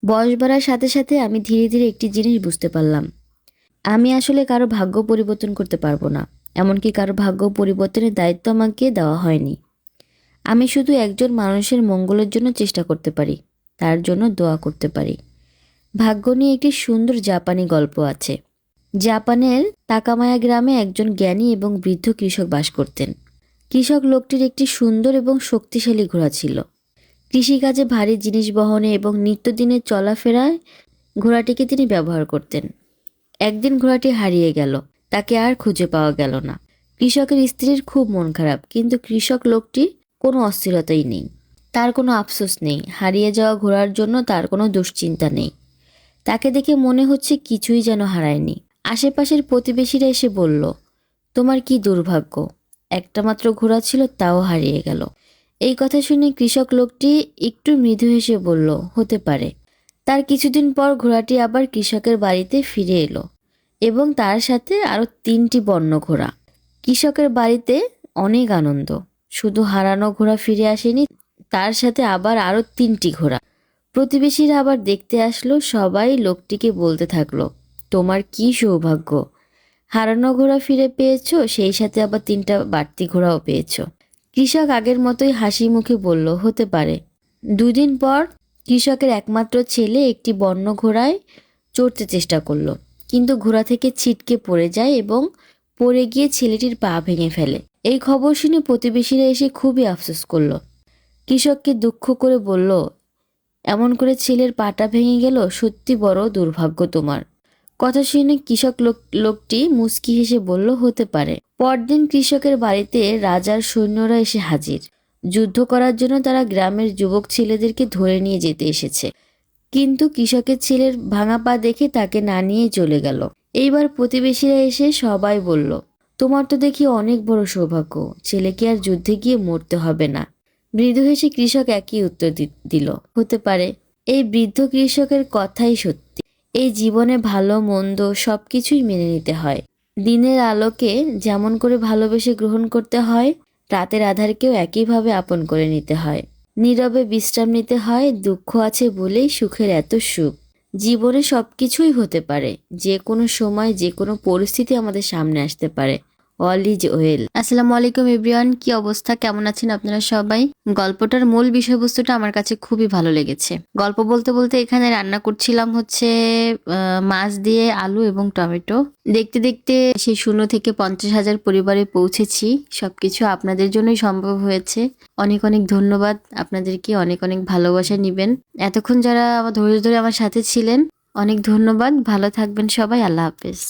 বয়স বাড়ার সাথে সাথে আমি ধীরে ধীরে একটি জিনিস বুঝতে পারলাম। আমি আসলে কারো ভাগ্য পরিবর্তন করতে পারবো না। এমনকি কারো ভাগ্য পরিবর্তনের দায়িত্ব আমাকে দেওয়া হয়নি। আমি শুধু একজন মানুষের মঙ্গলের জন্য চেষ্টা করতে পারি, তার জন্য দোয়া করতে পারি। ভাগ্য নিয়ে একটি সুন্দর জাপানি গল্প আছে। জাপানের তাকামায়া গ্রামে একজন জ্ঞানী এবং বৃদ্ধ কৃষক বাস করতেন। কৃষক লোকটির একটি সুন্দর এবং শক্তিশালী ঘোড়া ছিল। কৃষিকাজে ভারী জিনিস বহনে এবং নিত্যদিনের চলাফেরায় ঘোড়াটিকে তিনি ব্যবহার করতেন। একদিন ঘোড়াটি হারিয়ে গেল, তাকে আর খুঁজে পাওয়া গেল না। কৃষকের স্ত্রীর খুব মন খারাপ, কিন্তু কৃষক লোকটির কোনো অস্থিরতাই নেই। তার কোনো আফসোস নেই, হারিয়ে যাওয়া ঘোড়ার জন্য তার কোনো দুশ্চিন্তা নেই। তাকে দেখে মনে হচ্ছে কিছুই যেন হারায়নি। আশেপাশের প্রতিবেশীরা এসে বলল, তোমার কি দুর্ভাগ্য, একটা মাত্র ঘোড়া ছিল, তাও হারিয়ে গেল। এই কথা শুনে কৃষক লোকটি একটু মৃদু হেসে বলল, হতে পারে। তার কিছুদিন পর ঘোড়াটি আবার কৃষকের বাড়িতে ফিরে এলো এবং তার সাথে আরো 3টি বন্য ঘোড়া। কৃষকের বাড়িতে অনেক আনন্দ। শুধু হারানো ঘোড়া ফিরে আসেনি, তার সাথে আবার আরো 3টি ঘোড়া। প্রতিবেশীরা আবার দেখতে আসলো। সবাই লোকটিকে বলতে থাকলো, তোমার কি সৌভাগ্য, হারানো ঘোড়া ফিরে পেয়েছো, সেই সাথে আবার 3টা বাড়তি ঘোড়াও পেয়েছো। কৃষক আগের মতোই হাসি মুখে বলল, হতে পারে। 2 দিন পর কৃষকের একমাত্র ছেলে একটি বন্য ঘোড়ায় চড়তে চেষ্টা করলো, কিন্তু ঘোড়া থেকে ছিটকে পড়ে যায় এবং পড়ে গিয়ে ছেলেটির পা ভেঙে ফেলে। এই খবর শুনে প্রতিবেশীরা এসে খুবই আফসোস করলো। কৃষককে দুঃখ করে বলল, এমন করে ছেলের পাটা ভেঙে গেল, সত্যি বড় দুর্ভাগ্য তোমার। কথা শুনে কৃষক লোকটি মুচকি হেসে বলল, হতে পারে। পরদিন কৃষকের বাড়িতে রাজার সৈন্যরা এসে হাজির। যুদ্ধ করার জন্য তারা গ্রামের যুবক ছেলেদেরকে ধরে নিয়ে যেতে এসেছে। কিন্তু কৃষকের ছেলের ভাঙা পা দেখে তাকে না নিয়ে চলে গেল। এইবার প্রতিবেশীরা এসে সবাই বলল, তোমার তো দেখি অনেক বড় সৌভাগ্য, ছেলেকে আর যুদ্ধে গিয়ে মরতে হবে না। মৃদু হেসে কৃষক একই উত্তর দিল, হতে পারে। এই বৃদ্ধ কৃষকের কথাই সত্যি। এই জীবনে ভালো মন্দ সবকিছুই মেনে নিতে হয়। দিনের আলোকে যেমন করে ভালোবেসে গ্রহণ করতে হয়, রাতের আধারকেও একইভাবে আপন করে নিতে হয়। নীরবে বিশ্রাম নিতে হয়। দুঃখ আছে বলেই সুখের এত সুখ। জীবনে সবকিছুই হতে পারে, যে কোনো সময় যে কোনো পরিস্থিতি আমাদের সামনে আসতে পারে। All is well. আসসালামু আলাইকুম এভরিওয়ান, কি অবস্থা, কেমন আছেন আপনারা সবাই? গল্পটার মূল বিষয়বস্তুটা আমার কাছে খুবই ভালো লেগেছে। গল্প বলতে বলতে এখানে রান্না করছিলাম হচ্ছে মাছ দিয়ে আলু এবং টমেটো। দেখতে দেখতে সেই 0 থেকে 50,000 পরিবারে পৌঁছেছি। সবকিছু আপনাদের জন্যই সম্ভব হয়েছে। অনেক অনেক ধন্যবাদ আপনাদেরকে, অনেক অনেক ভালোবাসা নিবেন। এতক্ষণ যারা আমার ধৈর্য ধরে আমার সাথে ছিলেন, অনেক ধন্যবাদ। ভালো থাকবেন সবাই। আল্লাহ হাফেজ।